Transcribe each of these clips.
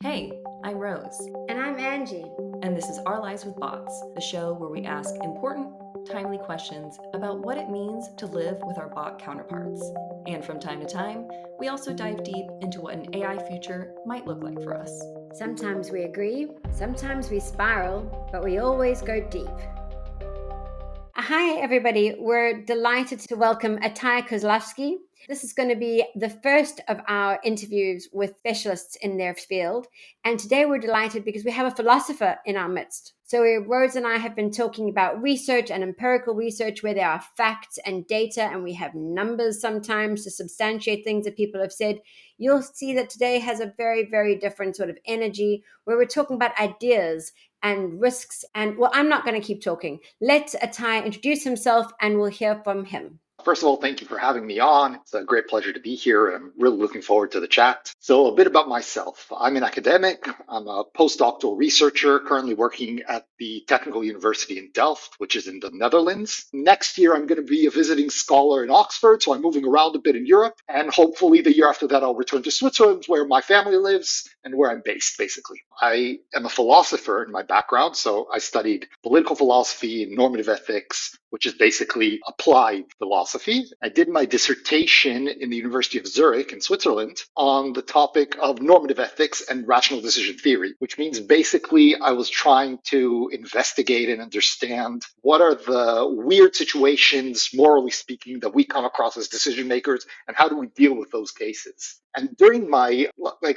Hey, I'm Rose, And I'm Angie. and this is Our Lives with Bots, the show where we ask important, timely questions about what it means to live with our bot counterparts. And from time to time, we also dive deep into what an AI future might look like for us. Sometimes we agree, sometimes we spiral, but we always go deep. Hi, everybody. We're delighted to welcome Atay Kozlovski. This is going to be the first of our interviews with specialists in their field. And today we're delighted because we have a philosopher in our midst. So Rose and I have been talking about research and empirical research where there are facts and data, and we have numbers sometimes to substantiate things that people have said. You'll see that today has a very, very different sort of energy where we're talking about ideas and risks. And well, I'm not going to keep talking. Let Atay introduce himself and we'll hear from him. First of all, thank you for having me on. It's a great pleasure to be here. I'm really looking forward to the chat. So, a bit about myself. I'm an academic. I'm a postdoctoral researcher currently working at the Technical University in Delft, which is in the Netherlands. Next year, I'm going to be a visiting scholar in Oxford, so I'm moving around a bit in Europe. And hopefully, the year after that, I'll return to Switzerland, where my family lives and where I'm based, basically. I am a philosopher in my background, so I studied political philosophy and normative ethics, which is basically applied philosophy. I did my dissertation in the University of Zurich in Switzerland on the topic of normative ethics and rational decision theory, which means basically I was trying to investigate and understand what are the weird situations, morally speaking, that we come across as decision makers, and how do we deal with those cases. And during my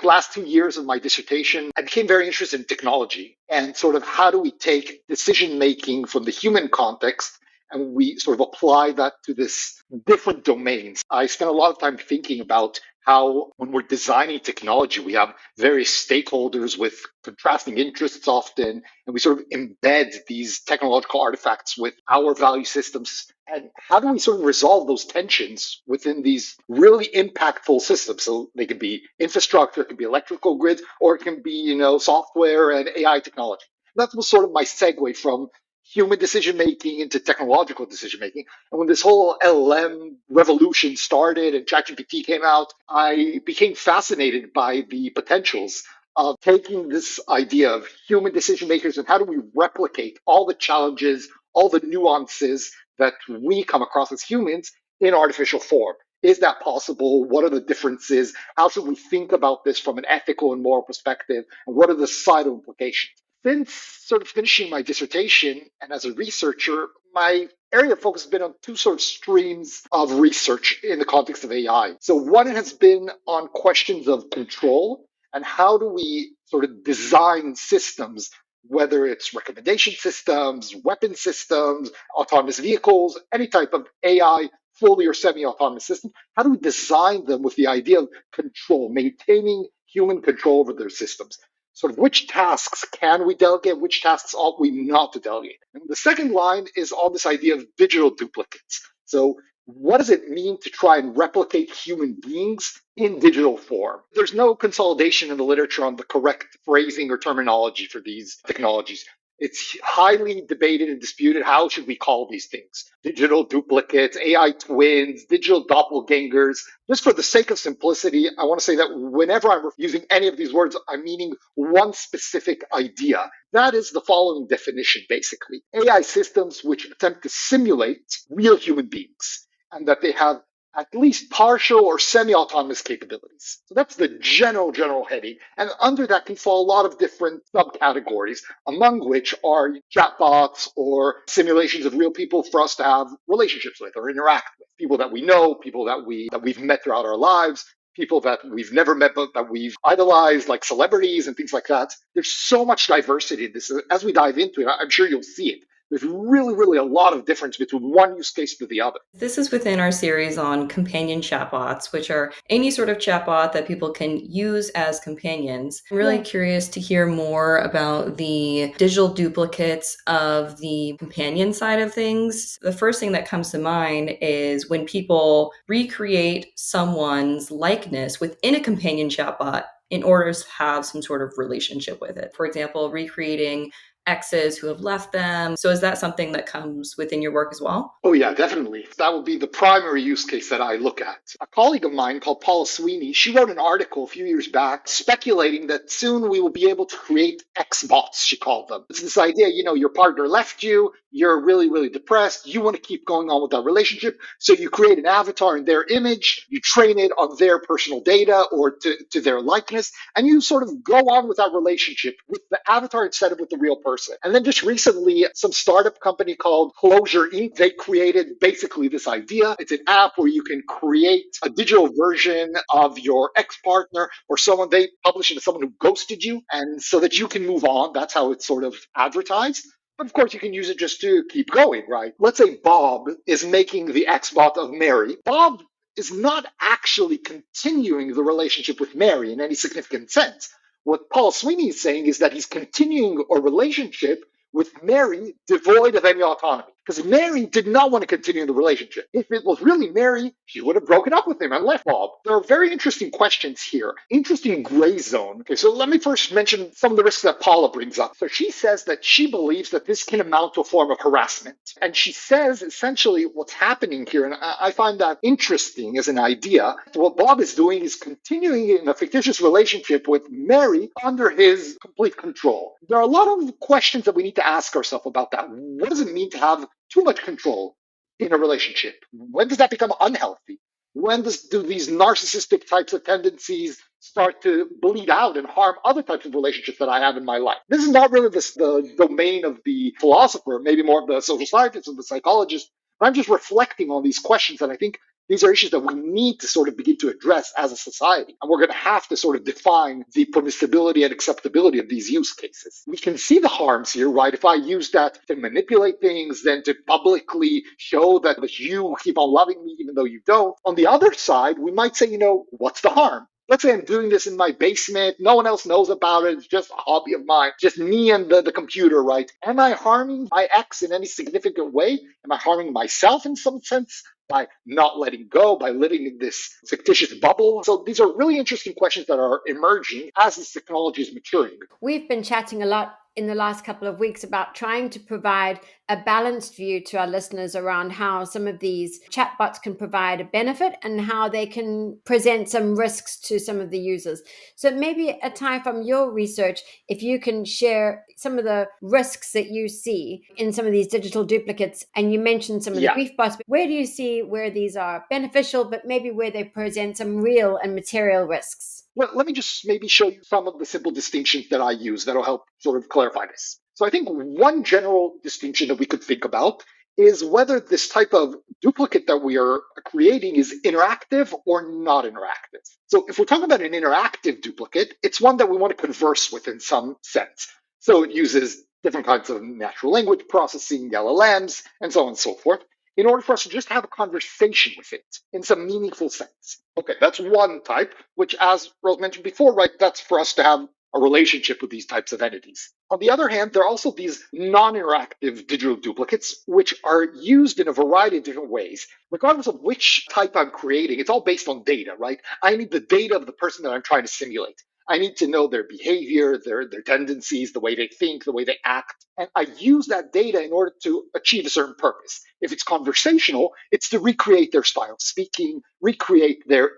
last 2 years of my dissertation, I became very interested in technology and sort of how do we take decision making from the human context and we sort of apply that to this different domains. I spent a lot of time thinking about how when we're designing technology, we have various stakeholders with contrasting interests often, and we sort of embed these technological artifacts with our value systems. And how do we sort of resolve those tensions within these really impactful systems? So they could be infrastructure, it could be electrical grids, or it can be, software and AI technology. That was sort of my segue from human decision making into technological decision making. And when this whole LLM revolution started and ChatGPT came out, I became fascinated by the potentials of taking this idea of human decision makers and how do we replicate all the challenges, all the nuances that we come across as humans in artificial form. Is that possible? What are the differences? How should we think about this from an ethical and moral perspective? And what are the societal implications? Since sort of finishing my dissertation and as a researcher, my area of focus has been on two sort of streams of research in the context of AI. So one has been on questions of control and how do we sort of design systems, whether it's recommendation systems, weapon systems, autonomous vehicles, any type of AI, fully or semi-autonomous system, how do we design them with the idea of control, maintaining human control over their systems? Sort of which tasks can we delegate, which tasks ought we not to delegate. And the second line is on this idea of digital duplicates. So what does it mean to try and replicate human beings in digital form? There's no consolidation in the literature on the correct phrasing or terminology for these technologies. It's highly debated and disputed. How should we call these things? Digital duplicates, AI twins, digital doppelgangers. Just for the sake of simplicity, I want to say that whenever I'm using any of these words, I'm meaning one specific idea. That is the following definition, basically. AI systems which attempt to simulate real human beings and that they have at least partial or semi-autonomous capabilities. So that's the general heading. And under that can fall a lot of different subcategories, among which are chatbots or simulations of real people for us to have relationships with or interact with. People that we know, people that we've met throughout our lives, people that we've never met but that we've idolized, like celebrities and things like that. There's so much diversity in this. As we dive into it, I'm sure you'll see it. There's really a lot of difference between one use case to the other. This is within our series on companion chatbots, which are any sort of chatbot that people can use as companions. I'm really curious to hear more about the digital duplicates of the companion side of things. The first thing that comes to mind is when people recreate someone's likeness within a companion chatbot in order to have some sort of relationship with it. For example, recreating exes who have left them. So is that something that comes within your work as well? Oh, yeah, definitely. That would be the primary use case that I look at. A colleague of mine called Paula Sweeney, she wrote an article a few years back speculating that soon we will be able to create X-bots, she called them. It's this idea, your partner left you, you're really, really depressed, you want to keep going on with that relationship, so you create an avatar in their image, you train it on their personal data or to their likeness, and you sort of go on with that relationship with the avatar instead of with the real person. And then just recently, some startup company called Closure Inc., they created basically this idea. It's an app where you can create a digital version of your ex-partner or someone they publish it as someone who ghosted you, and so that you can move on. That's how it's sort of advertised. But of course, you can use it just to keep going, right? Let's say Bob is making the X-bot of Mary. Bob is not actually continuing the relationship with Mary in any significant sense. What Paul Sweeney is saying is that he's continuing a relationship with Mary devoid of any autonomy. Because Mary did not want to continue the relationship. If it was really Mary, she would have broken up with him and left Bob. There are very interesting questions here. Interesting gray zone. Okay, so let me first mention some of the risks that Paula brings up. So she says that she believes that this can amount to a form of harassment. And she says essentially what's happening here, and I find that interesting as an idea. What Bob is doing is continuing in a fictitious relationship with Mary under his complete control. There are a lot of questions that we need to ask ourselves about that. What does it mean to have too much control in a relationship? When does that become unhealthy? When do these narcissistic types of tendencies start to bleed out and harm other types of relationships that I have in my life? This is not really the domain of the philosopher, maybe more of the social scientist or the psychologist. But I'm just reflecting on these questions, and I think these are issues that we need to sort of begin to address as a society. And we're going to have to sort of define the permissibility and acceptability of these use cases. We can see the harms here, right? If I use that to manipulate things, then to publicly show that you keep on loving me even though you don't. On the other side, we might say, what's the harm? Let's say I'm doing this in my basement. No one else knows about it. It's just a hobby of mine. Just me and the computer, right? Am I harming my ex in any significant way? Am I harming myself in some sense? By not letting go, by living in this fictitious bubble? So these are really interesting questions that are emerging as this technology is maturing. We've been chatting a lot in the last couple of weeks about trying to provide a balanced view to our listeners around how some of these chatbots can provide a benefit and how they can present some risks to some of the users. So maybe, Atay, from your research, if you can share some of the risks that you see in some of these digital duplicates, and you mentioned some of the Griefbots, but where do you see where these are beneficial, but maybe where they present some real and material risks? Well, let me just maybe show you some of the simple distinctions that I use that'll help sort of clarify this. So I think one general distinction that we could think about is whether this type of duplicate that we are creating is interactive or not interactive. So if we're talking about an interactive duplicate, it's one that we want to converse with in some sense. So it uses different kinds of natural language processing, LLMs, and so on and so forth, in order for us to just have a conversation with it in some meaningful sense. Okay, that's one type, which, as Rose mentioned before, right, that's for us to have a relationship with these types of entities. On the other hand, there are also these non-interactive digital duplicates, which are used in a variety of different ways. Regardless of which type I'm creating, it's all based on data, right? I need the data of the person that I'm trying to simulate. I need to know their behavior, their tendencies, the way they think, the way they act. And I use that data in order to achieve a certain purpose. If it's conversational, it's to recreate their style of speaking, recreate their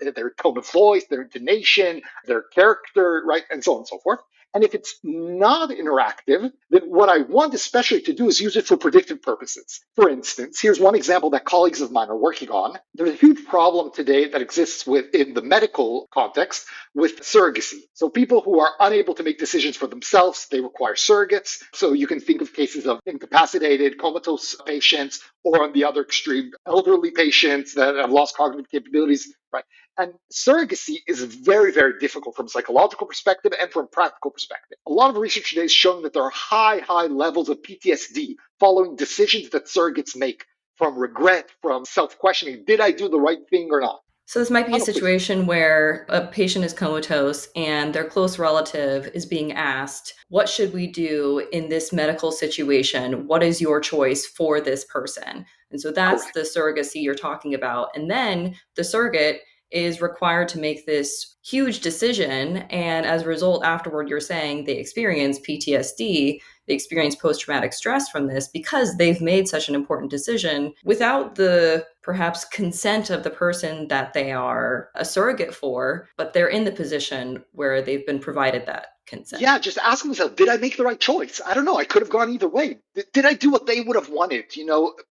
tone of voice, their intonation, their character, right? And so on and so forth. And if it's not interactive, then what I want especially to do is use it for predictive purposes. For instance, here's one example that colleagues of mine are working on. There's a huge problem today that exists in the medical context with surrogacy. So people who are unable to make decisions for themselves, they require surrogates. So you can think of cases of incapacitated, comatose patients, or on the other extreme, elderly patients that have lost cognitive capabilities, right? And surrogacy is very, very difficult from a psychological perspective and from a practical perspective. A lot of research today is showing that there are high levels of PTSD following decisions that surrogates make, from regret, from self-questioning. Did I do the right thing or not? So this might be a situation where a patient is comatose and their close relative is being asked, what should we do in this medical situation? What is your choice for this person? And so that's the surrogacy you're talking about. And then the surrogate is required to make this huge decision. And as a result, afterward, you're saying they experience PTSD, they experience post traumatic stress from this because they've made such an important decision without the perhaps consent of the person that they are a surrogate for, but they're in the position where they've been provided that consent. Yeah, just ask myself, did I make the right choice? I don't know. I could have gone either way. Did I do what they would have wanted?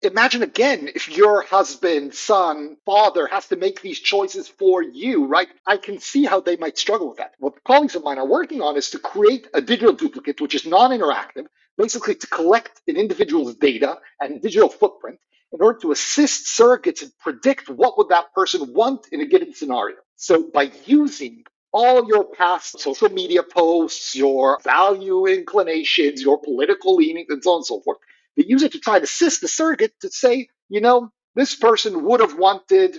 Imagine again if your husband, son, father has to make these choices for you, right? I can see how they might struggle with that. What colleagues of mine are working on is to create a digital duplicate, which is non-interactive, basically to collect an individual's data and digital footprint in order to assist surrogates and predict what would that person want in a given scenario. So by using all your past social media posts, your value inclinations, your political leanings, and so on and so forth. They use it to try to assist the surrogate to say, this person would have wanted,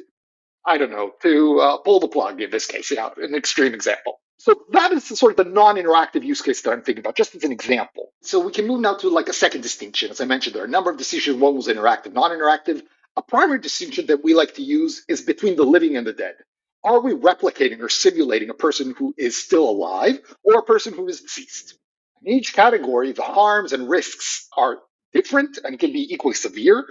I don't know, to pull the plug in this case, an extreme example. So that is the sort of the non-interactive use case that I'm thinking about, just as an example. So we can move now to like a second distinction. As I mentioned, there are a number of distinctions. One was interactive, non-interactive. A primary distinction that we like to use is between the living and the dead. Are we replicating or simulating a person who is still alive or a person who is deceased? In each category, the harms and risks are different and can be equally severe,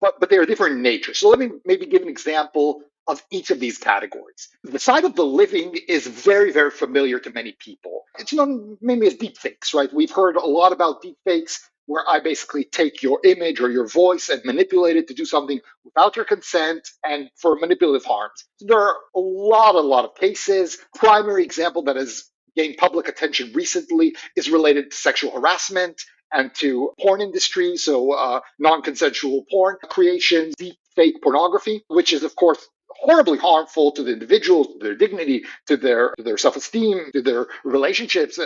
but they are different in nature. So let me maybe give an example of each of these categories. The side of the living is very, very familiar to many people. It's known mainly as deepfakes, right? We've heard a lot about deepfakes where I basically take your image or your voice and manipulate it to do something without your consent and for manipulative harms. So there are a lot of cases. Primary example that has gained public attention recently is related to sexual harassment and to porn industry, so non-consensual porn creation, deep fake pornography, which is, of course, horribly harmful to the individual, to their dignity, to their self-esteem, to their relationships,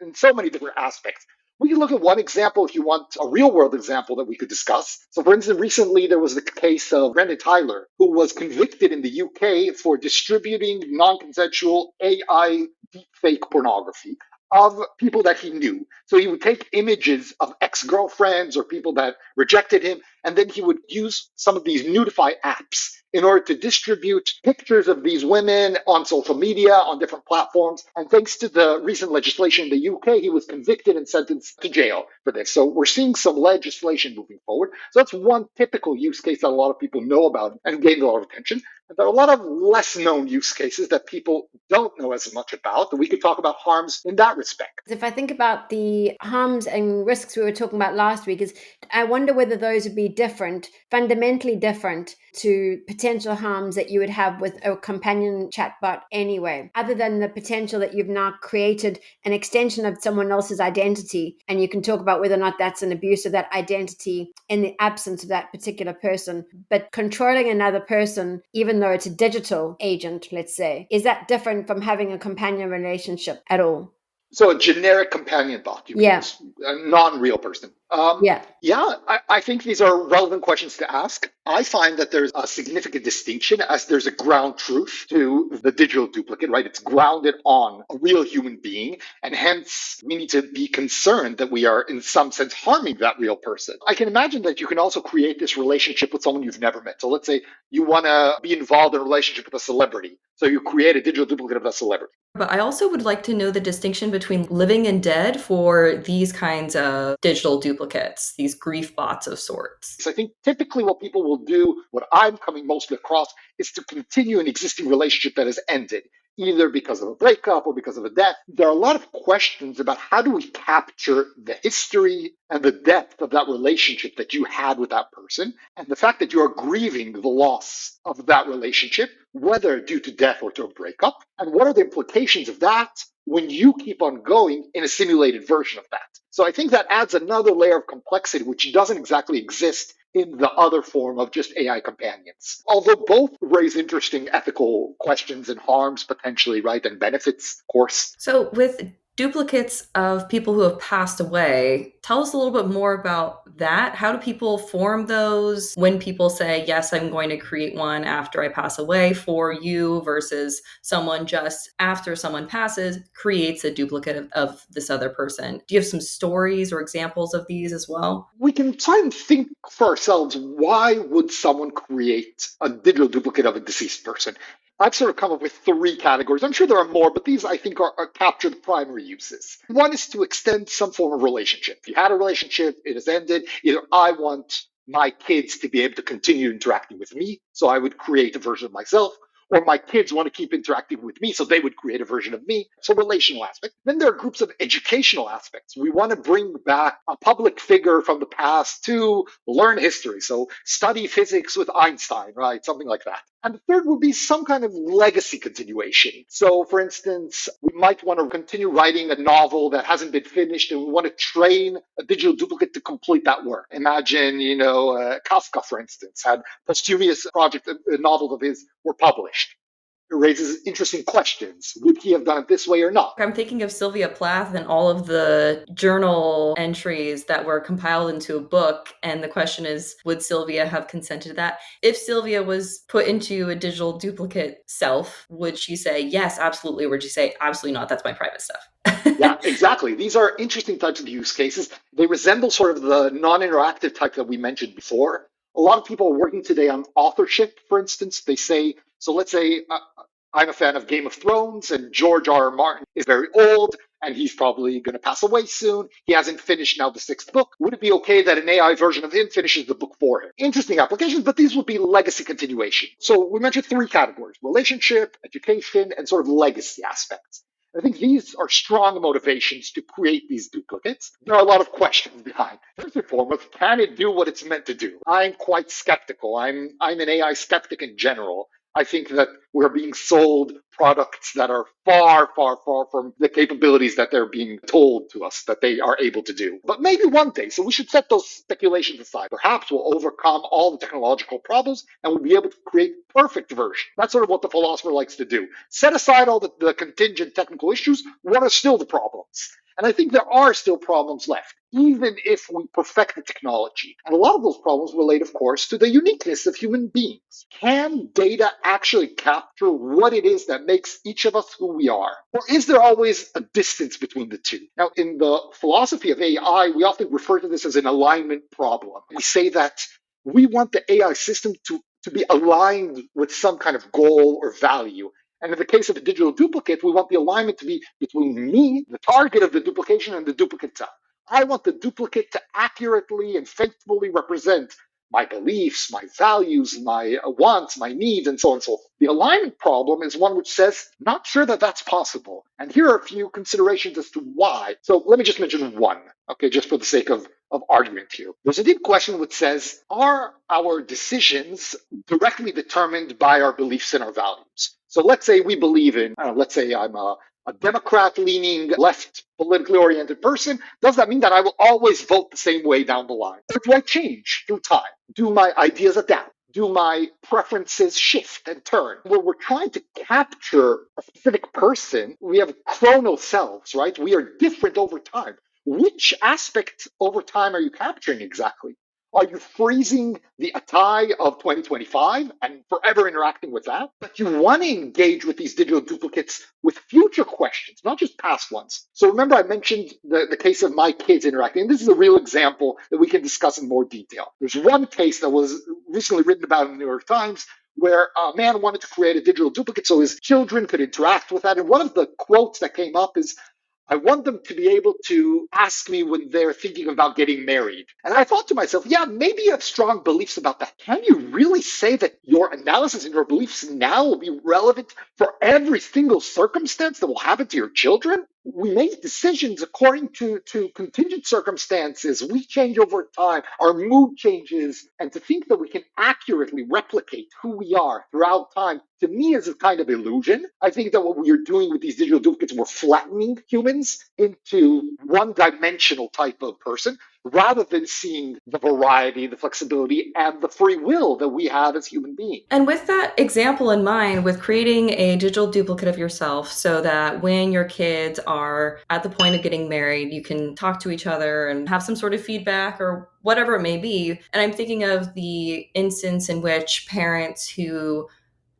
in so many different aspects. We can look at one example if you want a real world example that we could discuss. So, for instance, recently there was the case of Brendan Tyler, who was convicted in the UK for distributing non consensual AI deepfake pornography of people that he knew. So he would take images of ex-girlfriends or people that rejected him, and then he would use some of these nudify apps in order to distribute pictures of these women on social media, on different platforms. And thanks to the recent legislation in the UK, he was convicted and sentenced to jail for this. So we're seeing some legislation moving forward. So that's one typical use case that a lot of people know about and gained a lot of attention. And there are a lot of less known use cases that people don't know as much about, that we could talk about harms in that respect. If I think about the harms and risks we were talking about last week, I wonder whether those would be different, fundamentally different to potential harms that you would have with a companion chatbot anyway, other than the potential that you've now created an extension of someone else's identity. And you can talk about whether or not that's an abuse of that identity in the absence of that particular person. But controlling another person, even though it's a digital agent, let's say, is that different from having a companion relationship at all? So a generic companion bot, you mean, a non-real person. I think these are relevant questions to ask. I find that there's a significant distinction as there's a ground truth to the digital duplicate, right? It's grounded on a real human being, and hence we need to be concerned that we are in some sense harming that real person. I can imagine that you can also create this relationship with someone you've never met. So let's say you want to be involved in a relationship with a celebrity. So you create a digital duplicate of that celebrity. But I also would like to know the distinction between living and dead for these kinds of digital duplicates, these Griefbots of sorts. So I think typically what people will do, what I'm coming mostly across, is to continue an existing relationship that has ended, either because of a breakup or because of a death. There are a lot of questions about how do we capture the history and the depth of that relationship that you had with that person, and the fact that you are grieving the loss of that relationship, whether due to death or to a breakup, and what are the implications of that when you keep on going in a simulated version of that. So I think that adds another layer of complexity, which doesn't exactly exist in the other form of just AI companions. Although both raise interesting ethical questions and harms potentially, right, and benefits, of course. So with duplicates of people who have passed away, tell us a little bit more about that. How do people form those? When people say, yes, I'm going to create one after I pass away for you, versus someone just after someone passes creates a duplicate of this other person. Do you have some stories or examples of these as well? We can try and think for ourselves, why would someone create a digital duplicate of a deceased person? I've sort of come up with three categories. I'm sure there are more, but these I think are capture the primary uses. One is to extend some form of relationship. If you had a relationship, it has ended. Either I want my kids to be able to continue interacting with me, so I would create a version of myself, or my kids want to keep interacting with me, so they would create a version of me. So relational aspect. Then there are groups of educational aspects. We want to bring back a public figure from the past to learn history. So study physics with Einstein, right? Something like that. And the third would be some kind of legacy continuation. So, for instance, we might want to continue writing a novel that hasn't been finished, and we want to train a digital duplicate to complete that work. Imagine, Kafka, for instance, had posthumous project, novels of his were published. It raises interesting questions. Would he have done it this way or not? I'm thinking of Sylvia Plath and all of the journal entries that were compiled into a book. And the question is, would Sylvia have consented to that? If Sylvia was put into a digital duplicate self, would she say, yes, absolutely? Or would she say, absolutely not? That's my private stuff. Yeah, exactly. These are interesting types of use cases. They resemble sort of the non-interactive type that we mentioned before. A lot of people are working today on authorship, for instance. They say, so let's say I'm a fan of Game of Thrones, and George R. R. Martin is very old, and he's probably going to pass away soon. He hasn't finished now the sixth book. Would it be okay that an AI version of him finishes the book for him? Interesting applications, but these would be legacy continuation. So we mentioned three categories: relationship, education, and sort of legacy aspects. I think these are strong motivations to create these duplicates. There are a lot of questions behind. First and foremost, can it do what it's meant to do? I'm quite skeptical. I'm an AI skeptic in general. I think that we're being sold products that are far, far, far from the capabilities that they're being told to us that they are able to do. But maybe one day, so we should set those speculations aside. Perhaps we'll overcome all the technological problems and we'll be able to create perfect version. That's sort of what the philosopher likes to do. Set aside all the contingent technical issues. What are still the problems? And I think there are still problems left, even if we perfect the technology. And a lot of those problems relate, of course, to the uniqueness of human beings. Can data actually capture what it is that makes each of us who we are? Or is there always a distance between the two? Now, in the philosophy of AI, we often refer to this as an alignment problem. We say that we want the AI system to be aligned with some kind of goal or value. And in the case of a digital duplicate, we want the alignment to be between me, the target of the duplication, and the duplicate itself. I want the duplicate to accurately and faithfully represent my beliefs, my values, my wants, my needs, and so on and so forth. The alignment problem is one which says, not sure that that's possible. And here are a few considerations as to why. So let me just mention one, okay, just for the sake of argument here. There's a deep question which says, are our decisions directly determined by our beliefs and our values? So let's say we believe in, let's say I'm a Democrat-leaning, left politically oriented person. Does that mean that I will always vote the same way down the line? Or do I change through time? Do my ideas adapt? Do my preferences shift and turn? When we're trying to capture a specific person, we have chrono selves, right? We are different over time. Which aspect over time are you capturing exactly? Are you freezing the Atay of 2025 and forever interacting with that? But you want to engage with these digital duplicates with future questions, not just past ones. So remember, I mentioned the case of my kids interacting. And this is a real example that we can discuss in more detail. There's one case that was recently written about in the New York Times where a man wanted to create a digital duplicate so his children could interact with that. And one of the quotes that came up is, I want them to be able to ask me when they're thinking about getting married. And I thought to myself, yeah, maybe you have strong beliefs about that. Can you really say that your analysis and your beliefs now will be relevant for every single circumstance that will happen to your children? We make decisions according to contingent circumstances. We change over time. Our mood changes. And to think that we can accurately replicate who we are throughout time, to me, is a kind of illusion. I think that what we are doing with these digital duplicates, we're flattening humans into one-dimensional type of person, rather than seeing the variety, the flexibility, and the free will that we have as human beings. And with that example in mind, with creating a digital duplicate of yourself so that when your kids are at the point of getting married, you can talk to each other and have some sort of feedback or whatever it may be. And I'm thinking of the instance in which parents who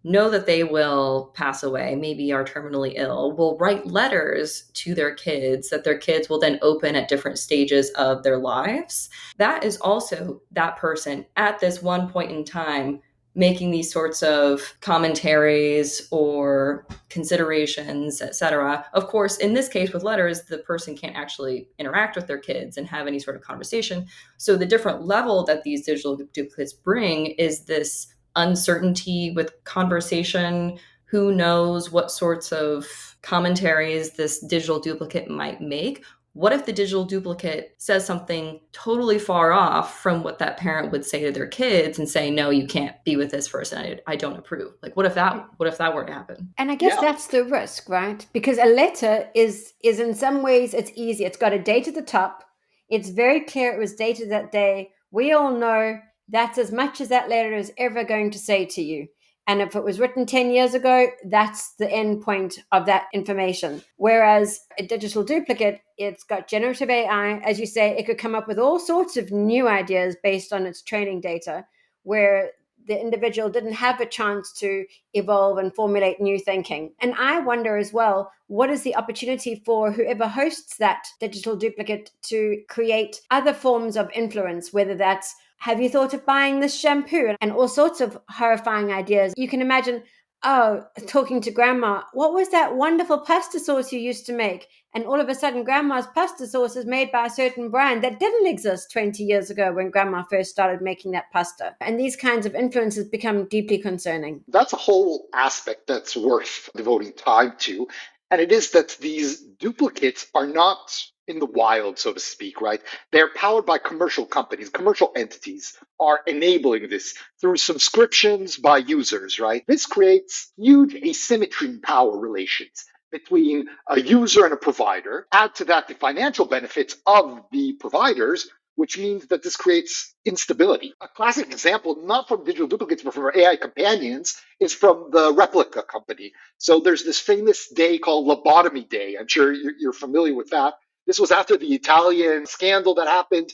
know that they will pass away, maybe are terminally ill, will write letters to their kids that their kids will then open at different stages of their lives. That is also that person at this one point in time making these sorts of commentaries or considerations, etc. Of course, in this case with letters, the person can't actually interact with their kids and have any sort of conversation. So the different level that these digital duplicates bring is this uncertainty with conversation. Who knows what sorts of commentaries this digital duplicate might make? What if the digital duplicate says something totally far off from what that parent would say to their kids and say, no, you can't be with this person. I don't approve. Like, what if that were to happen? And I guess that's the risk, right? Because a letter is in some ways it's easy. It's got a date at the top. It's very clear it was dated that day. We all know that's as much as that letter is ever going to say to you. And if it was written 10 years ago, that's the end point of that information. Whereas a digital duplicate, it's got generative AI. As you say, it could come up with all sorts of new ideas based on its training data, where the individual didn't have a chance to evolve and formulate new thinking. And I wonder as well, what is the opportunity for whoever hosts that digital duplicate to create other forms of influence, whether that's have you thought of buying this shampoo? And all sorts of horrifying ideas. You can imagine, oh, talking to grandma, what was that wonderful pasta sauce you used to make? And all of a sudden, grandma's pasta sauce is made by a certain brand that didn't exist 20 years ago when grandma first started making that pasta. And these kinds of influences become deeply concerning. That's a whole aspect that's worth devoting time to. And it is that these duplicates are not in the wild, so to speak, right? They're powered by commercial companies, commercial entities are enabling this through subscriptions by users, right? This creates huge asymmetry in power relations between a user and a provider. Add to that the financial benefits of the providers, which means that this creates instability. A classic example, not from digital duplicates, but from AI companions, is from the Replica company. So there's this famous day called Lobotomy Day. I'm sure you're familiar with that. This was after the Italian scandal that happened.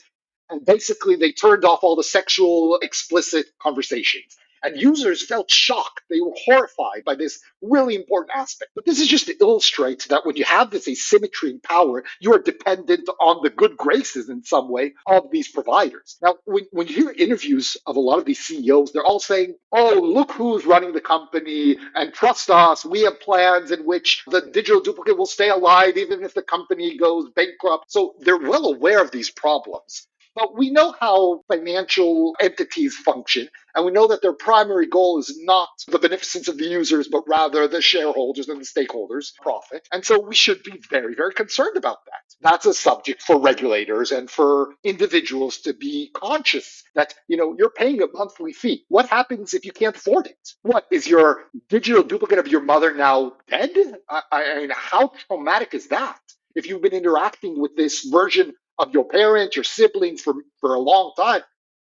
And basically, they turned off all the sexual explicit conversations. And users felt shocked. They were horrified by this really important aspect. But this is just to illustrate that when you have this asymmetry in power, you are dependent on the good graces in some way of these providers. Now, when you hear interviews of a lot of these CEOs, they're all saying, oh, look who's running the company and trust us. We have plans in which the digital duplicate will stay alive even if the company goes bankrupt. So they're well aware of these problems. But we know how financial entities function, and we know that their primary goal is not the beneficence of the users, but rather the shareholders and the stakeholders' profit. And so we should be very, very concerned about that. That's a subject for regulators and for individuals to be conscious that, you're paying a monthly fee. What happens if you can't afford it? What, is your digital duplicate of your mother now dead? I mean, how traumatic is that? If you've been interacting with this version of your parent, your siblings for a long time,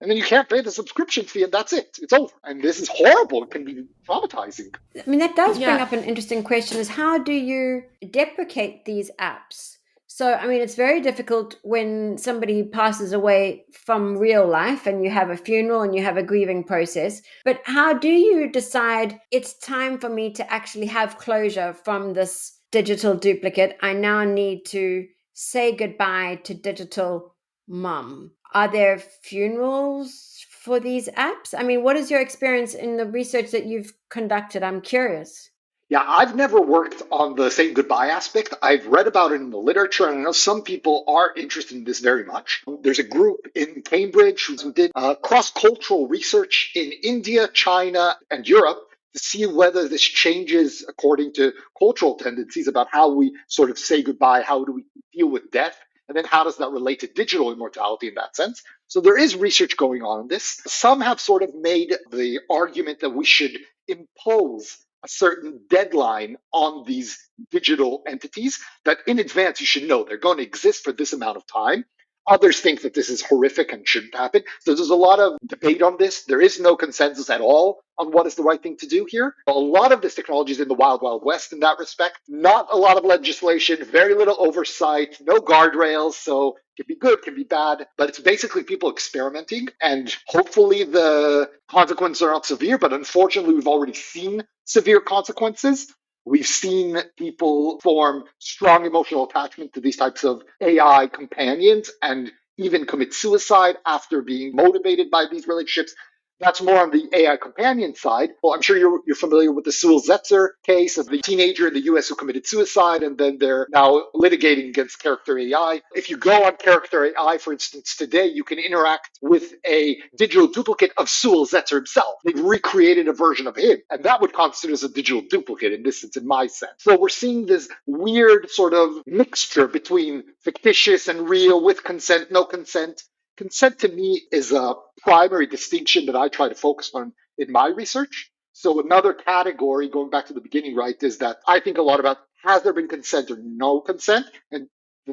and then you can't pay the subscription fee and that's it. It's over. And this is horrible. It can be traumatizing. I mean, that does bring up an interesting question is how do you deprecate these apps? So, I mean, it's very difficult when somebody passes away from real life and you have a funeral and you have a grieving process. But how do you decide it's time for me to actually have closure from this digital duplicate? I now need to say goodbye to digital mom. Are there funerals for these apps? I mean, what is your experience in the research that you've conducted? I'm curious. Yeah, I've never worked on the saying goodbye aspect. I've read about it in the literature, and I know some people are interested in this very much. There's a group in Cambridge who did cross-cultural research in India, China, and Europe to see whether this changes according to cultural tendencies about how we sort of say goodbye, how do we deal with death, and then how does that relate to digital immortality in that sense. So there is research going on in this. Some have sort of made the argument that we should impose a certain deadline on these digital entities that in advance you should know they're going to exist for this amount of time. Others think that this is horrific and shouldn't happen. So there's a lot of debate on this. There is no consensus at all on what is the right thing to do here. A lot of this technology is in the wild, wild west in that respect. Not a lot of legislation, very little oversight, no guardrails. So it can be good, can be bad, but it's basically people experimenting. And hopefully the consequences are not severe, but unfortunately we've already seen severe consequences. We've seen people form strong emotional attachment to these types of AI companions and even commit suicide after being motivated by these relationships. That's more on the AI companion side. Well, I'm sure you're familiar with the Sewell Zetzer case of the teenager in the US who committed suicide, and then they're now litigating against character AI. If you go on character AI, for instance, today, you can interact with a digital duplicate of Sewell Zetzer himself. They've recreated a version of him, and that would constitute as a digital duplicate in this sense, in my sense. So we're seeing this weird sort of mixture between fictitious and real, with consent, no consent. Consent to me is a primary distinction that I try to focus on in my research. So another category, going back to the beginning, right, is that I think a lot about has there been consent or no consent, and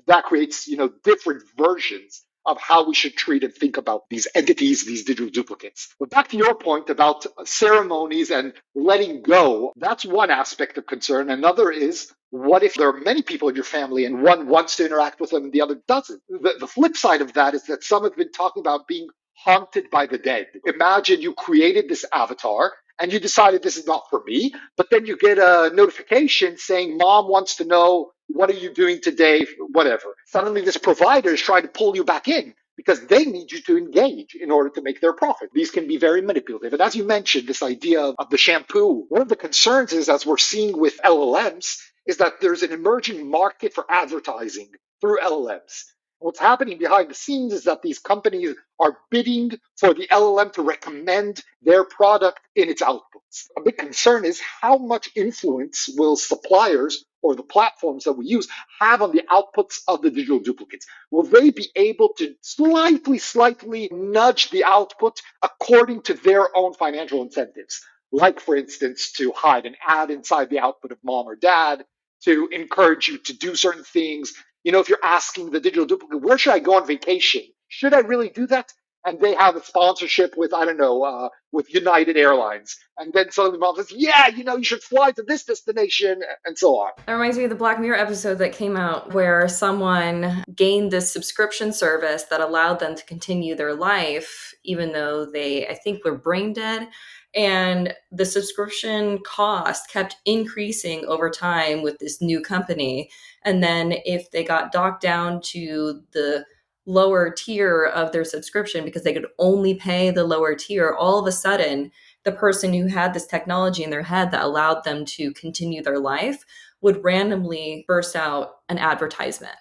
that creates, different versions of how we should treat and think about these entities, these digital duplicates. But back to your point about ceremonies and letting go, that's one aspect of concern. Another is, what if there are many people in your family and one wants to interact with them and the other doesn't? The flip side of that is that some have been talking about being haunted by the dead. Imagine you created this avatar and you decided this is not for me, but then you get a notification saying mom wants to know, what are you doing today, whatever. Suddenly this provider is trying to pull you back in because they need you to engage in order to make their profit. These can be very manipulative. And as you mentioned, this idea of the shampoo, one of the concerns is, as we're seeing with LLMs, is that there's an emerging market for advertising through LLMs. What's happening behind the scenes is that these companies are bidding for the LLM to recommend their product in its outputs. A big concern is how much influence will suppliers or the platforms that we use have on the outputs of the digital duplicates. Will they be able to slightly nudge the output according to their own financial incentives? Like, for instance, to hide an ad inside the output of mom or dad, to encourage you to do certain things. If you're asking the digital duplicate, where should I go on vacation? Should I really do that? And they have a sponsorship with, I don't know, with United Airlines. And then suddenly mom says, yeah, you should fly to this destination, and so on. That reminds me of the Black Mirror episode that came out where someone gained this subscription service that allowed them to continue their life, even though they, I think, were brain dead. And the subscription cost kept increasing over time with this new company. And then if they got docked down to the lower tier of their subscription because they could only pay the lower tier, all of a sudden, the person who had this technology in their head that allowed them to continue their life would randomly burst out an advertisement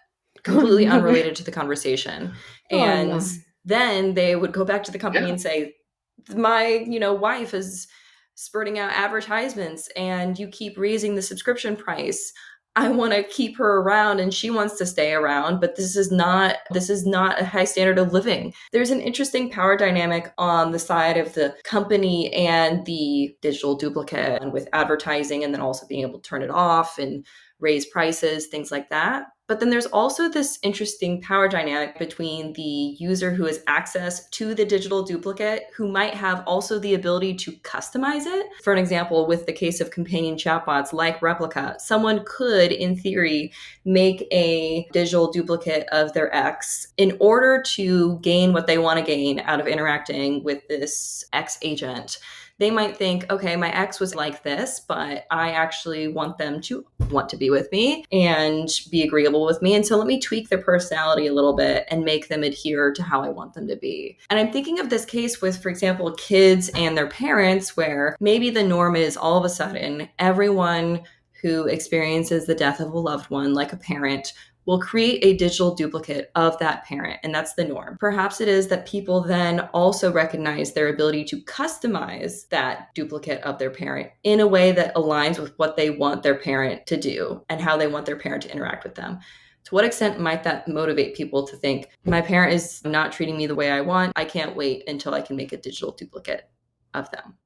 completely unrelated to the conversation. And then they would go back to the company and say, my, wife is spurting out advertisements and you keep raising the subscription price. I want to keep her around and she wants to stay around, but this is not a high standard of living. There's an interesting power dynamic on the side of the company and the digital duplicate, and with advertising and then also being able to turn it off and raise prices, things like that. But then there's also this interesting power dynamic between the user who has access to the digital duplicate, who might have also the ability to customize it. For an example, with the case of companion chatbots like Replica, someone could, in theory, make a digital duplicate of their ex in order to gain what they want to gain out of interacting with this ex agent. They might think, okay, my ex was like this, but I actually want them to want to be with me and be agreeable with me. And so let me tweak their personality a little bit and make them adhere to how I want them to be. And I'm thinking of this case with, for example, kids and their parents, where maybe the norm is all of a sudden everyone who experiences the death of a loved one, like a parent, will create a digital duplicate of that parent, and that's the norm. Perhaps it is that people then also recognize their ability to customize that duplicate of their parent in a way that aligns with what they want their parent to do and how they want their parent to interact with them. To what extent might that motivate people to think, my parent is not treating me the way I want, I can't wait until I can make a digital duplicate of them?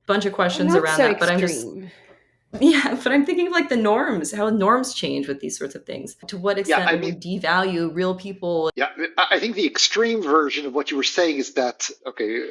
Bunch of questions around that, but I'm thinking of like the norms, how norms change with these sorts of things. To what extent we devalue real people? Yeah, I think the extreme version of what you were saying is that, okay,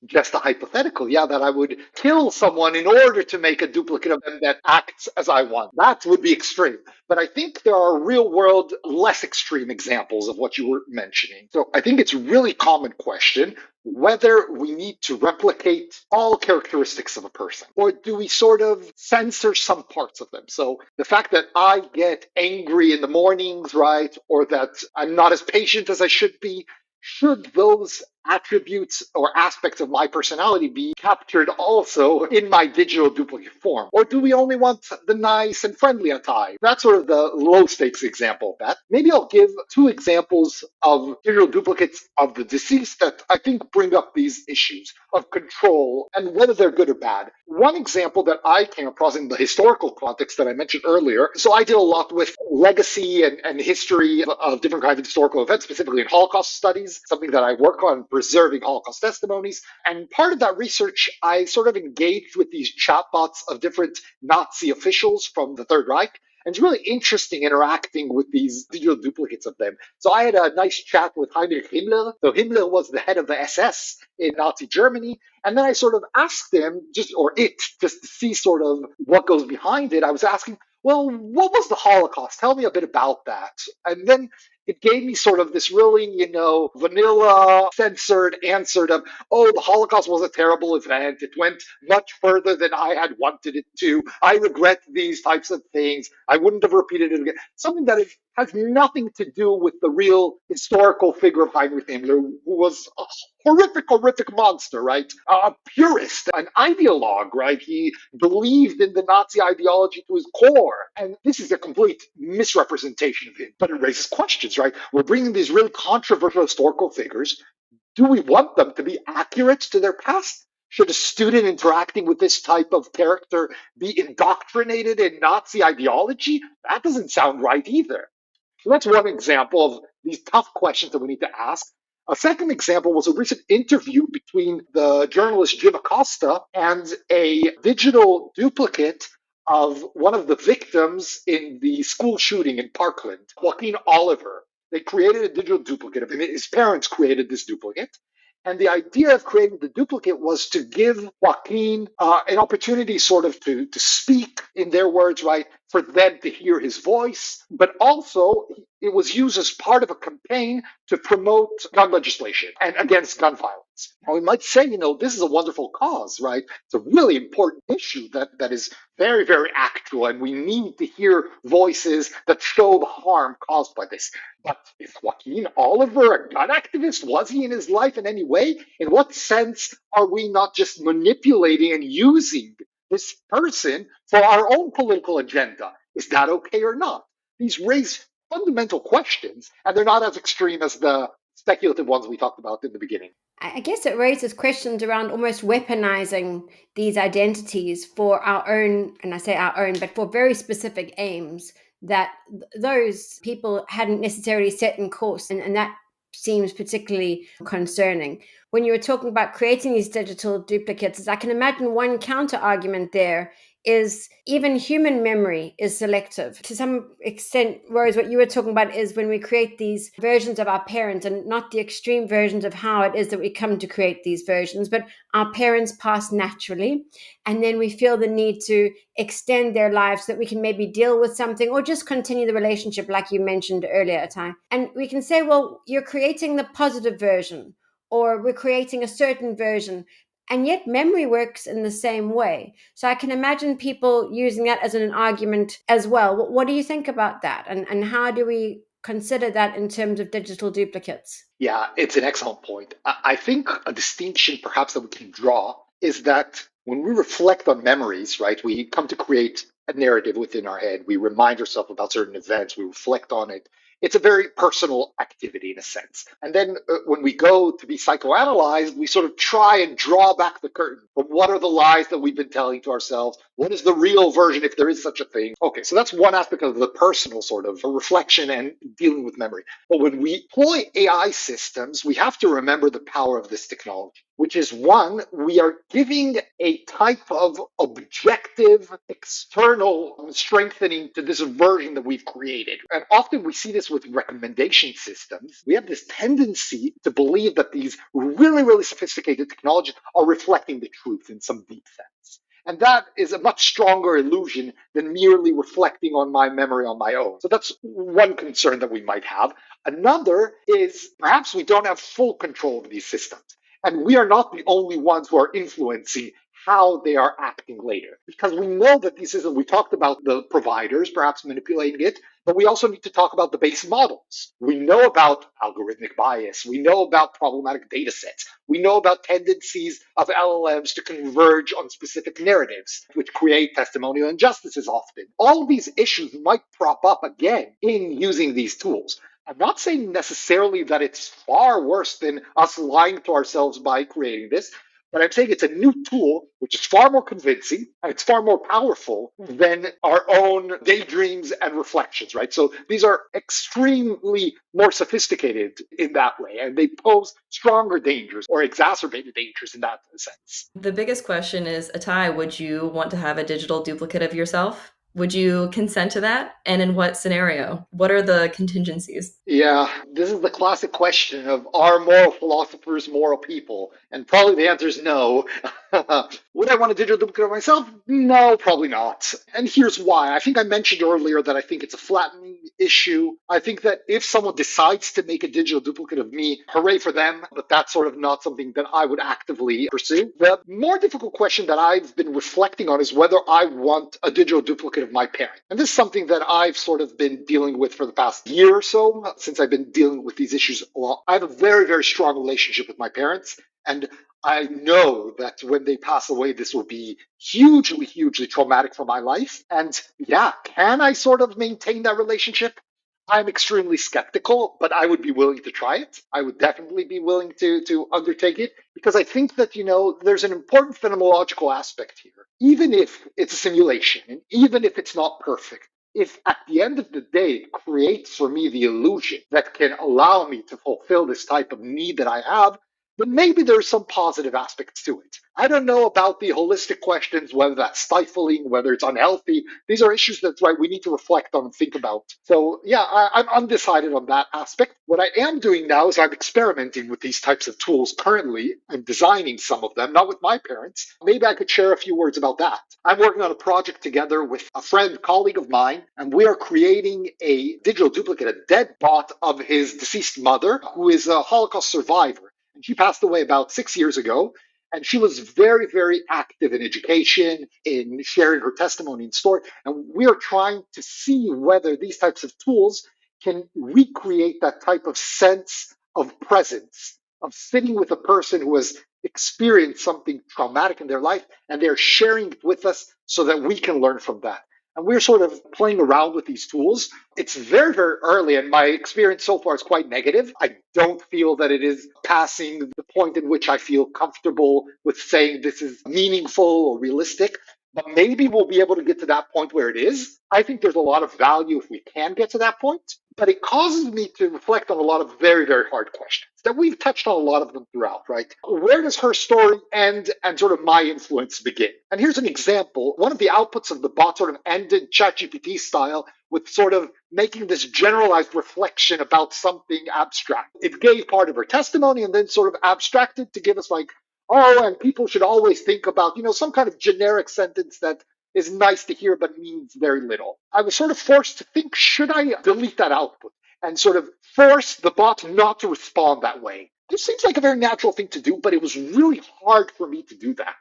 just a hypothetical, that I would kill someone in order to make a duplicate of them that acts as I want. That would be extreme. But I think there are real world, less extreme examples of what you were mentioning. So I think it's a really common question whether we need to replicate all characteristics of a person, or do we sort of censor some parts of them? So the fact that I get angry in the mornings, right, or that I'm not as patient as I should be, should those attributes or aspects of my personality be captured also in my digital duplicate form? Or do we only want the nice and friendly Atay? That's sort of the low stakes example of that. Maybe I'll give two examples of digital duplicates of the deceased that I think bring up these issues of control and whether they're good or bad. One example that I came across in the historical context that I mentioned earlier, so I did a lot with legacy and history of different kinds of historical events, specifically in Holocaust studies, something that I work on, preserving Holocaust testimonies. And part of that research, I sort of engaged with these chatbots of different Nazi officials from the Third Reich. And it's really interesting interacting with these digital duplicates of them. So I had a nice chat with Heinrich Himmler. So Himmler was the head of the SS in Nazi Germany. And then I sort of asked him, just to see sort of what goes behind it. I was asking, well, what was the Holocaust? Tell me a bit about that. And then it gave me sort of this really, vanilla censored answer of, oh, the Holocaust was a terrible event. It went much further than I had wanted it to. I regret these types of things. I wouldn't have repeated it again. Something that has nothing to do with the real historical figure of Heinrich Himmler, who was a horrific monster, right? A purist, an ideologue, right? He believed in the Nazi ideology to his core. And this is a complete misrepresentation of him. But it raises questions, right? We're bringing these really controversial historical figures. Do we want them to be accurate to their past? Should a student interacting with this type of character be indoctrinated in Nazi ideology? That doesn't sound right either. So that's one example of these tough questions that we need to ask. A second example was a recent interview between the journalist Jim Acosta and a digital duplicate of one of the victims in the school shooting in Parkland, Joaquin Oliver. They created a digital duplicate of him. His parents created this duplicate. And the idea of creating the duplicate was to give Joaquin an opportunity sort of to speak in their words, right, for them to hear his voice. But also, it was used as part of a campaign to promote gun legislation and against gun violence. Now, we might say, this is a wonderful cause, right? It's a really important issue that is very, very actual, and we need to hear voices that show the harm caused by this. But is Joaquin Oliver a gun activist? Was he in his life in any way? In what sense are we not just manipulating and using this person for our own political agenda? Is that okay or not? These raise fundamental questions, and they're not as extreme as the speculative ones we talked about in the beginning. I guess it raises questions around almost weaponizing these identities for our own, and I say our own, but for very specific aims that those people hadn't necessarily set in course. And that seems particularly concerning. When you were talking about creating these digital duplicates, I can imagine one counter argument there is even human memory is selective. To some extent, Rose, what you were talking about is when we create these versions of our parents, and not the extreme versions of how it is that we come to create these versions, but our parents pass naturally. And then we feel the need to extend their lives so that we can maybe deal with something or just continue the relationship like you mentioned earlier, Atay. And we can say, well, you're creating the positive version, or we're creating a certain version. And yet memory works in the same way. So I can imagine people using that as an argument as well. What do you think about that? And how do we consider that in terms of digital duplicates? Yeah, it's an excellent point. I think a distinction perhaps that we can draw is that when we reflect on memories, right, we come to create a narrative within our head. We remind ourselves about certain events. We reflect on it. It's a very personal activity in a sense. And then when we go to be psychoanalyzed, we sort of try and draw back the curtain. But what are the lies that we've been telling to ourselves? What is the real version, if there is such a thing? Okay, so that's one aspect of the personal sort of reflection and dealing with memory. But when we employ AI systems, we have to remember the power of this technology, which is one, we are giving a type of objective, external strengthening to this version that we've created. And often we see this with recommendation systems. We have this tendency to believe that these really, really sophisticated technologies are reflecting the truth in some deep sense. And that is a much stronger illusion than merely reflecting on my memory on my own. So that's one concern that we might have. Another is perhaps we don't have full control of these systems. And we are not the only ones who are influencing how they are acting later. Because we know that these systems, we talked about the providers perhaps manipulating it, But we also need to talk about the base models. We know about algorithmic bias. We know about problematic data sets. We know about tendencies of LLMs to converge on specific narratives, which create testimonial injustices often. All of these issues might prop up again in using these tools. I'm not saying necessarily that it's far worse than us lying to ourselves by creating this, but I'm saying it's a new tool which is far more convincing and it's far more powerful than our own daydreams and reflections, right? So these are extremely more sophisticated in that way, and they pose stronger dangers or exacerbated dangers in that sense. The biggest question is, Atay, would you want to have a digital duplicate of yourself? Would you consent to that? And in what scenario? What are the contingencies? Yeah, this is the classic question of are moral philosophers moral people? And probably the answer is no. Would I want a digital duplicate of myself? No, probably not. And here's why. I think I mentioned earlier that I think it's a flattening issue. I think that if someone decides to make a digital duplicate of me, hooray for them, but that's sort of not something that I would actively pursue. The more difficult question that I've been reflecting on is whether I want a digital duplicate of my parent. And this is something that I've sort of been dealing with for the past year or so, since I've been dealing with these issues a lot. I have a very, very strong relationship with my parents, and I know that when they pass away, this will be hugely, hugely traumatic for my life. And yeah, can I sort of maintain that relationship? I'm extremely skeptical, but I would be willing to try it. I would definitely be willing to undertake it because I think that, there's an important phenomenological aspect here. Even if it's a simulation, and even if it's not perfect, if at the end of the day it creates for me the illusion that can allow me to fulfill this type of need that I have, then maybe there's some positive aspects to it. I don't know about the holistic questions, whether that's stifling, whether it's unhealthy. These are issues that, right, we need to reflect on and think about. So yeah, I'm undecided on that aspect. What I am doing now is I'm experimenting with these types of tools currently. I'm designing some of them, not with my parents. Maybe I could share a few words about that. I'm working on a project together with a friend, colleague of mine, and we are creating a digital duplicate, a dead bot of his deceased mother, who is a Holocaust survivor. And she passed away about 6 years ago. And she was very, very active in education, in sharing her testimony and story. And we are trying to see whether these types of tools can recreate that type of sense of presence, of sitting with a person who has experienced something traumatic in their life, and they're sharing it with us so that we can learn from that. And we're sort of playing around with these tools. It's very, very early, and my experience so far is quite negative. I don't feel that it is passing the point in which I feel comfortable with saying this is meaningful or realistic. But maybe we'll be able to get to that point where it is. I think there's a lot of value if we can get to that point. But it causes me to reflect on a lot of very, very hard questions that we've touched on a lot of them throughout, right? Where does her story end and sort of my influence begin? And here's an example. One of the outputs of the bot sort of ended ChatGPT style with sort of making this generalized reflection about something abstract. It gave part of her testimony and then sort of abstracted to give us like, oh, and people should always think about, some kind of generic sentence that is nice to hear but means very little. I was sort of forced to think, should I delete that output and sort of force the bot not to respond that way? This seems like a very natural thing to do, but it was really hard for me to do that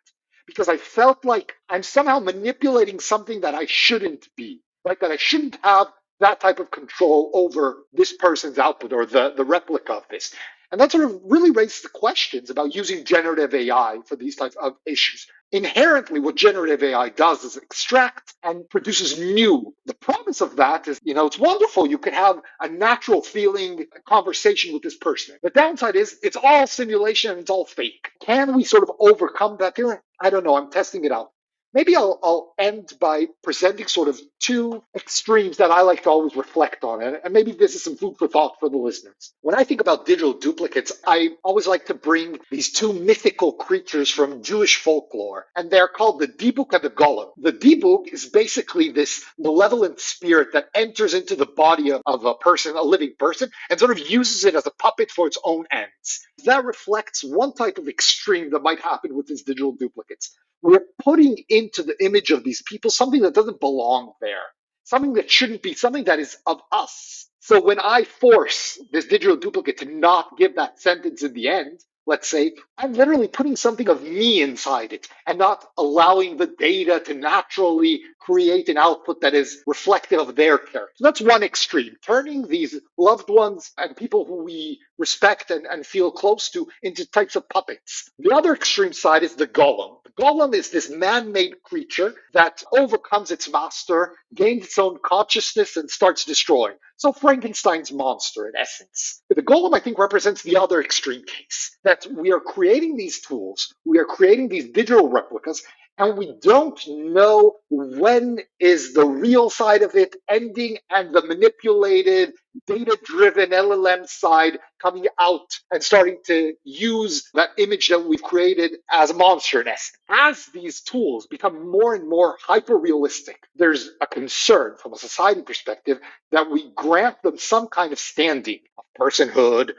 because I felt like I'm somehow manipulating something that I shouldn't be, like that I shouldn't have that type of control over this person's output or the replica of this. And that sort of really raises the questions about using generative AI for these types of issues. Inherently, what generative AI does is extract and produces new. The promise of that is, it's wonderful. You can have a natural feeling conversation with this person. The downside is it's all simulation and it's all fake. Can we sort of overcome that feeling? I don't know. I'm testing it out. Maybe I'll end by presenting sort of two extremes that I like to always reflect on. And maybe this is some food for thought for the listeners. When I think about digital duplicates, I always like to bring these two mythical creatures from Jewish folklore, and they're called the Dibuk and the Golem. The Dibuk is basically this malevolent spirit that enters into the body of a person, a living person, and sort of uses it as a puppet for its own ends. That reflects one type of extreme that might happen with these digital duplicates. We're putting into the image of these people something that doesn't belong there, something that shouldn't be, something that is of us. So when I force this digital duplicate to not give that sentence in the end, let's say, I'm literally putting something of me inside it and not allowing the data to naturally create an output that is reflective of their character. So that's one extreme, turning these loved ones and people who we respect and feel close to into types of puppets. The other extreme side is the golem. The golem is this man-made creature that overcomes its master, gains its own consciousness, and starts destroying. So Frankenstein's monster, in essence. The golem, I think, represents the other extreme case, that we are creating these tools, we are creating these digital replicas, and we don't know when is the real side of it ending and the manipulated, data-driven LLM side coming out and starting to use that image that we've created as a monster nest. As these tools become more and more hyper-realistic, there's a concern from a society perspective that we grant them some kind of standing of personhood,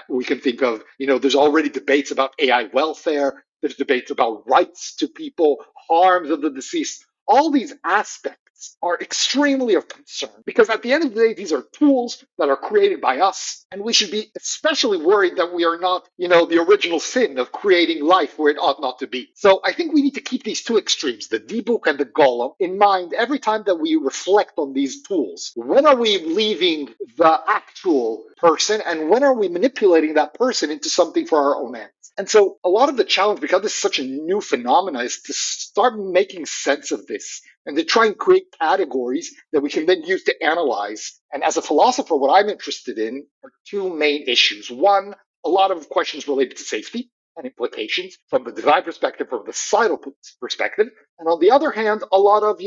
we can think of, there's already debates about AI welfare, there's debates about rights to people, harms of the deceased. All these aspects are extremely of concern because at the end of the day, these are tools that are created by us. And we should be especially worried that we are not, the original sin of creating life where it ought not to be. So I think we need to keep these two extremes, the debug and the golem, in mind every time that we reflect on these tools. When are we leaving the actual person and when are we manipulating that person into something for our own ends? And so a lot of the challenge, because this is such a new phenomenon, is to start making sense of this and to try and create categories that we can then use to analyze. And as a philosopher, what I'm interested in are two main issues. One, a lot of questions related to safety and implications from the design perspective, from the societal perspective. And on the other hand, a lot of,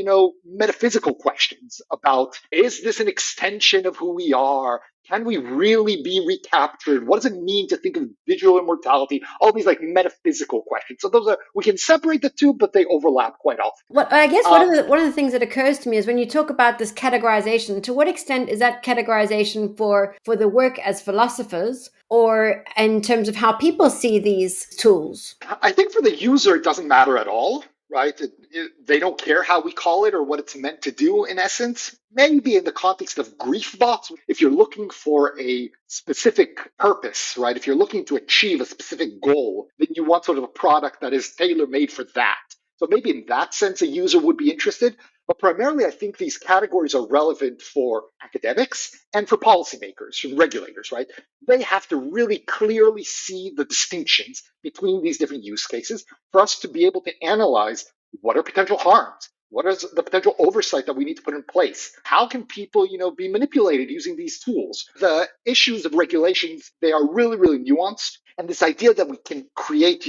metaphysical questions about, is this an extension of who we are? Can we really be recaptured? What does it mean to think of digital immortality? All these like metaphysical questions. So we can separate the two, but they overlap quite often. Well, I guess one of the things that occurs to me is when you talk about this categorization, to what extent is that categorization for the work as philosophers or in terms of how people see these tools? I think for the user, it doesn't matter at all. Right? They don't care how we call it or what it's meant to do in essence. Maybe in the context of Griefbots, if you're looking for a specific purpose, right? If you're looking to achieve a specific goal, then you want sort of a product that is tailor-made for that. So maybe in that sense, a user would be interested. But primarily, I think these categories are relevant for academics and for policymakers and regulators, right? They have to really clearly see the distinctions between these different use cases for us to be able to analyze what are potential harms. What is the potential oversight that we need to put in place? How can people, be manipulated using these tools? The issues of regulations, they are really, really nuanced. And this idea that we can create,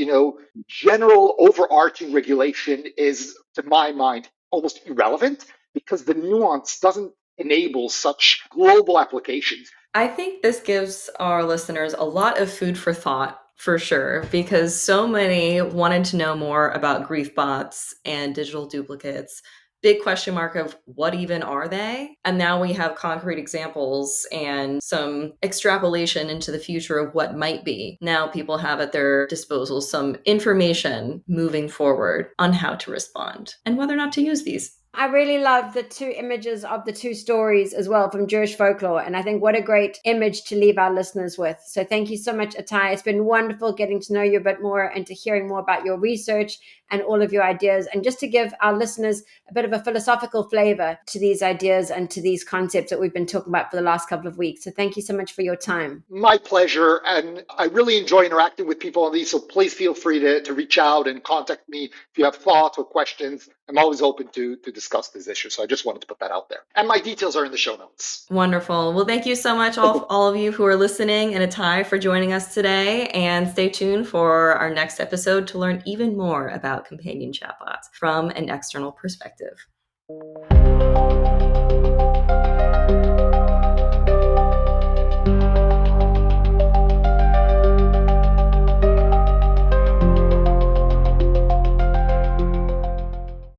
general overarching regulation is, to my mind, almost irrelevant because the nuance doesn't enable such global applications. I think this gives our listeners a lot of food for thought, for sure, because so many wanted to know more about Griefbots and digital duplicates. Big question mark of what even are they? And now we have concrete examples and some extrapolation into the future of what might be. Now people have at their disposal some information moving forward on how to respond and whether or not to use these. I really love the two images of the two stories as well from Jewish folklore. And I think what a great image to leave our listeners with. So thank you so much, Atay. It's been wonderful getting to know you a bit more and to hearing more about your research and all of your ideas. And just to give our listeners a bit of a philosophical flavor to these ideas and to these concepts that we've been talking about for the last couple of weeks. So thank you so much for your time. My pleasure. And I really enjoy interacting with people on these. So please feel free to reach out and contact me if you have thoughts or questions. I'm always open to discuss this issue. So I just wanted to put that out there. And my details are in the show notes. Wonderful. Well, thank you so much, all of you who are listening, and Atay for joining us today. And stay tuned for our next episode to learn even more about companion chatbots from an external perspective.